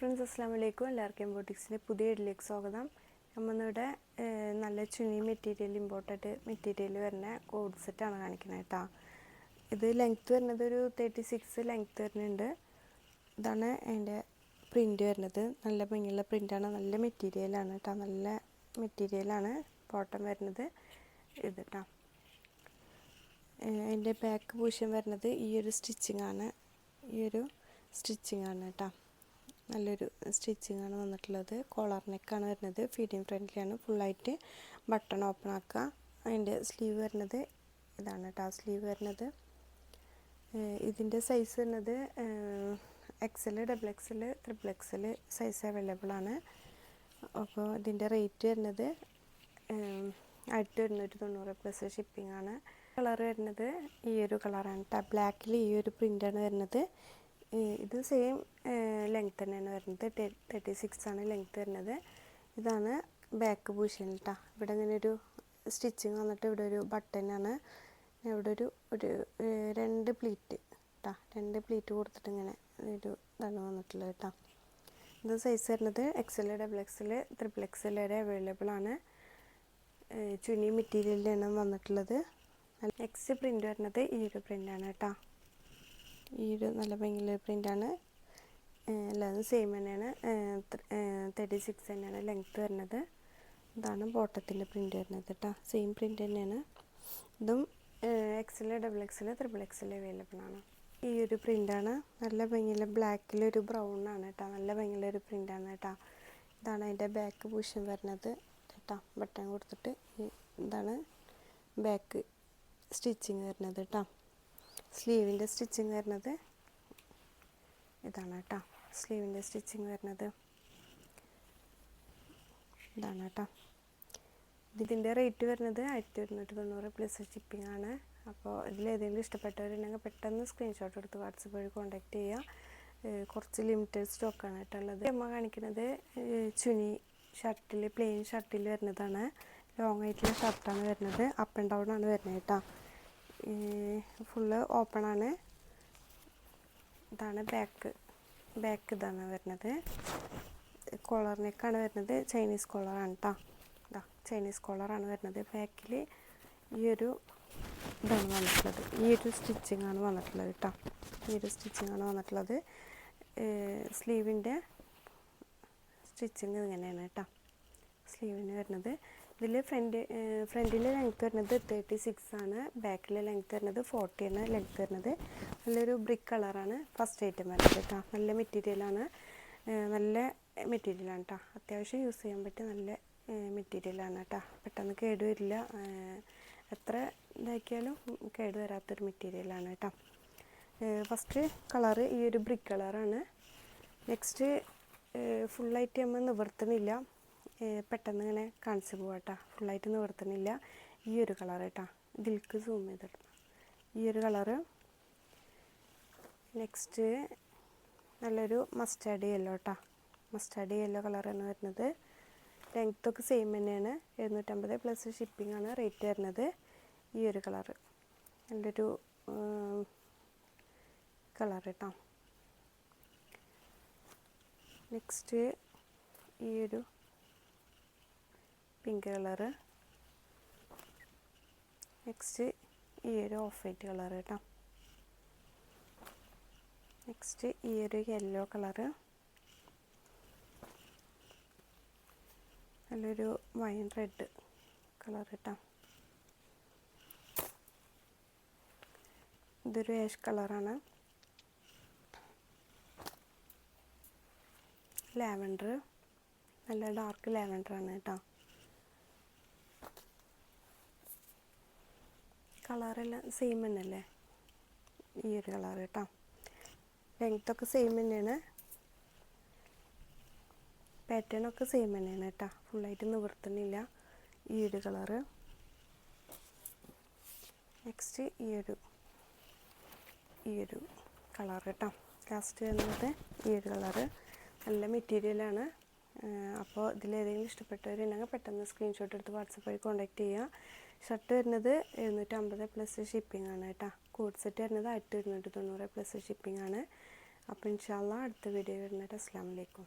Friends അസ്സലാമു അലൈക്കും. എല്ലാവർക്കും ബോട്ടിക്സിൻ്റെ പുതിയ വീഡിയോയിലേക്ക് സ്വാഗതം. നമ്മളിവിടെ നല്ല ചുനി മെറ്റീരിയൽ ഇമ്പോർട്ടഡ് മെറ്റീരിയൽ വരുന്ന കോഡ് സെറ്റാണ് കാണിക്കുന്നത് കേട്ടോ. ഇത് ലെങ്ത്ത് വരുന്നത് ഒരു 36 ലെങ്ത്ത് വരുന്നുണ്ട്. ഇതാണ് അതിൻ്റെ പ്രിൻ്റ് വരുന്നത്. നല്ല ഭംഗിയുള്ള പ്രിൻ്റാണ്, നല്ല മെറ്റീരിയലാണ് കേട്ടോ. നല്ല മെറ്റീരിയലാണ് ബോട്ടം വരുന്നത് ഇത് കേട്ടോ. അതിൻ്റെ ബാക്ക് പോർഷൻ വരുന്നത് ഈ ഒരു സ്റ്റിച്ചിങ് ആണ് കേട്ടോ. നല്ലൊരു സ്റ്റിച്ചിങ് ആണ് വന്നിട്ടുള്ളത്. കോളർ നെക്കാണ് വരുന്നത്. ഫീഡിങ് ഫ്രണ്ട്ലിയാണ്. ഫുള്ളായിട്ട് ബട്ടൺ ഓപ്പൺ ആക്കുക. അതിൻ്റെ സ്ലീവ് വരുന്നത് ഇതാണ് കേട്ടോ. സ്ലീവ് വരുന്നത് ഇതിൻ്റെ സൈസ് വരുന്നത് XL, XXL, XXL size available ആണ്. അപ്പോൾ ഇതിൻ്റെ റേറ്റ് വരുന്നത് 1190 പ്ലസ് ഷിപ്പിംഗ് ആണ്. കളർ വരുന്നത് ഈ ഒരു കളറാണ് കേട്ടോ. ബ്ലാക്കിൽ ഈ ഒരു പ്രിൻ്റാണ് വരുന്നത്. ഇത് സെയിം ലെങ്ത്ത് തന്നെയാണ് വരുന്നത്. 36 ആണ് ലെങ്ത്ത് വരുന്നത്. ഇതാണ് ബാക്ക് പോർഷൻ കേട്ടോ. ഇവിടെ ഇങ്ങനെ ഒരു സ്റ്റിച്ചിങ് വന്നിട്ട് ഇവിടെ ഒരു ബട്ടനാണ്. ഇവിടെ ഒരു 2 പ്ലീറ്റ് കേട്ടോ. 2 പ്ലീറ്റ് കൊടുത്തിട്ട് ഇങ്ങനെ ഒരു ഇതാണ് വന്നിട്ടുള്ളത് കേട്ടോ. ഇത് സൈസ് വരുന്നത് XL, XXL, XXL വരെ അവൈലബിൾ ആണ്. ചുനി മെറ്റീരിയലിലാണ് വന്നിട്ടുള്ളത്. നെക്സ്റ്റ് പ്രിൻ്റ് വരുന്നത് ഈ ഒരു പ്രിൻ്റാണ് കേട്ടോ. ഈ ഒരു നല്ല ഭംഗിയുള്ള പ്രിൻ്റാണ്. എല്ലാതും സെയിം തന്നെയാണ്. 36 തന്നെയാണ് ലെങ്ത്ത് വരുന്നത്. ഇതാണ് ബോട്ടത്തിൻ്റെ പ്രിൻ്റ് വരുന്നത് കേട്ടോ. സെയിം പ്രിൻ്റ് തന്നെയാണ്. ഇതും XL, XXL, XXL അവൈലബിൾ ആണ്. ഈ ഒരു പ്രിൻ്റാണ്. നല്ല ഭംഗിയുള്ള ബ്ലാക്കിലൊരു ബ്രൗൺ ആണ് കേട്ടോ. നല്ല ഭംഗിയുള്ളൊരു പ്രിൻ്റാണ് കേട്ടോ. ഇതാണ് അതിൻ്റെ ബാക്ക് പോർഷൻ വരുന്നത് കേട്ടോ. ബട്ടൺ കൊടുത്തിട്ട് ഇതാണ് ബാക്ക് സ്റ്റിച്ചിങ് വരുന്നത് കേട്ടോ. സ്ലീവിൻ്റെ സ്റ്റിച്ചിങ് വരുന്നത് ഇതാണ് കേട്ടോ. സ്ലീവിൻ്റെ സ്റ്റിച്ചിങ് വരുന്നത് ഇതാണ് കേട്ടോ. ഇതിൻ്റെ റേറ്റ് വരുന്നത് 1190 പ്ലസ് ഷിപ്പിംഗ് ആണ്. അപ്പോൾ ഇതിലേതെങ്കിലും ഇഷ്ടപ്പെട്ടവരുണ്ടെങ്കിൽ പെട്ടെന്ന് സ്ക്രീൻഷോട്ട് എടുത്ത് വാട്സപ്പ് വഴി കോൺടാക്റ്റ് ചെയ്യുക. കുറച്ച് ലിമിറ്റഡ് സ്റ്റോക്കാണ് കേട്ടോ ഉള്ളത്. അമ്മ കാണിക്കുന്നത് ചുനി ഷർട്ടിൽ, പ്ലെയിൻ ഷർട്ടിൽ വരുന്നതാണ്. ലോങ് ആയിട്ടുള്ള ഷർട്ടാണ് വരുന്നത്. അപ്പ് ആൻഡ് ഡൗൺ ആണ് വരുന്നത് കേട്ടോ. ഫുള്ള് ഓപ്പൺ ആണ്. ഇതാണ് ബാക്ക് ഇതാണ് വരുന്നത്. കോളർ നെക്കാണ് വരുന്നത്. ചൈനീസ് കോളറാണ് കേട്ടോ. ഇതാ ചൈനീസ് കോളറാണ് വരുന്നത്. ബാക്കിൽ ഈ ഒരു ഇതാണ് വന്നിട്ടുള്ളത്. ഈ ഒരു സ്റ്റിച്ചിങ് ആണ് വന്നിട്ടുള്ളത് കേട്ടോ. ഈ ഒരു സ്റ്റിച്ചിങ് ആണ് വന്നിട്ടുള്ളത്. സ്ലീവിൻ്റെ സ്റ്റിച്ചിങ് ഇങ്ങനെയാണ് കേട്ടോ. സ്ലീവിന് വരുന്നത് ഇതിൽ ഫ്രണ്ടിലെ ലെങ്ത്ത് വരുന്നത് 36 ആണ്. ബാക്കിലെ ലെങ്ത്ത് വരുന്നത് 40 ആണ് ലെങ്ത്ത് വരുന്നത്. നല്ലൊരു ബ്രിക്ക് കളറാണ് ഫസ്റ്റ് ഐറ്റം വരുന്നത് കേട്ടോ. നല്ല മെറ്റീരിയലാണ്. നല്ല മെറ്റീരിയലാണ് കേട്ടോ. അത്യാവശ്യം യൂസ് ചെയ്യാൻ പറ്റിയ നല്ല മെറ്റീരിയലാണ് കേട്ടോ. പെട്ടെന്ന് കേടുവരില്ല. എത്ര ഇതാക്കിയാലും കേടുവരാത്തൊരു മെറ്റീരിയലാണ് കേട്ടോ. ഫസ്റ്റ് കളറ് ഈ ഒരു ബ്രിക്ക് കളറാണ്. നെക്സ്റ്റ് ഫുള്ളായിട്ട് നമ്മൾ നിവർത്തണില്ല, പെട്ടെന്ന് ഇങ്ങനെ കാണിച്ചു പോവാം കേട്ടോ. ഫുള്ളായിട്ട് നിവർത്തണില്ല. ഈ ഒരു കളർ കേട്ടോ. ഇതിലേക്ക് സൂം ചെയ്തെടുക്കണം. ഈ ഒരു കളറ്. നെക്സ്റ്റ് നല്ലൊരു മസ്റ്റാർഡ് യെല്ലോ കേട്ടോ. മസ്റ്റാർഡ് യെല്ലോ കളറാണ് വരുന്നത്. ലെങ്ത്തൊക്കെ സെയിം തന്നെയാണ്. 750 പ്ലസ് ഷിപ്പിംഗ് ആണ് റേറ്റ് വരുന്നത്. ഈ ഒരു കളറ് നല്ലൊരു കളർ കേട്ടോ. നെക്സ്റ്റ് ഈ ഒരു പിങ്ക് കളറ്. നെക്സ്റ്റ് ഈ ഒരു ഓഫ് വൈറ്റ് കളർ കേട്ടോ. നെക്സ്റ്റ് ഈ ഒരു യെല്ലോ കളറ്. നല്ലൊരു വൈൻ റെഡ് കളർ കേട്ടോ. ഇതൊരു ആഷ് കളറാണ്. ലാവൻഡർ, നല്ല ഡാർക്ക് ലാവൻഡറാണ് കേട്ടോ. കളറെല്ലാം സെയിം തന്നെയല്ലേ. ഈ ഒരു കളർ കേട്ടോ. ലെങ്ത്തൊക്കെ സെയിം തന്നെയാണ്. പാറ്റേണൊക്കെ സെയിം തന്നെയാണ് കേട്ടോ. ഫുള്ളായിട്ട് നിവർത്തണില്ല. ഈ ഒരു കളറ്. നെക്സ്റ്റ് ഈ ഒരു കളർ കേട്ടോ. ലാസ്റ്റ് വരുന്നത് ഈ ഒരു കളറ്. നല്ല മെറ്റീരിയലാണ്. അപ്പോൾ ഇതിലേതെങ്കിലും ഇഷ്ടപ്പെട്ടവരുണ്ടെങ്കിൽ പെട്ടെന്ന് സ്ക്രീൻഷോട്ട് എടുത്ത് വാട്സപ്പ് വഴി കോൺടാക്റ്റ് ചെയ്യുക. ഷർട്ട് വരുന്നത് 750 പ്ലസ് ഷിപ്പിംഗ് ആണ് കേട്ടോ. കോഡ് സെറ്റ് വരുന്നത് 1190 പ്ലസ് ഷിപ്പിംഗ് ആണ്. അപ്പോൾ ഇൻഷാ അല്ലാ അടുത്ത വീഡിയോ വരുന്നത്. അസ്സലാമു അലൈക്കും.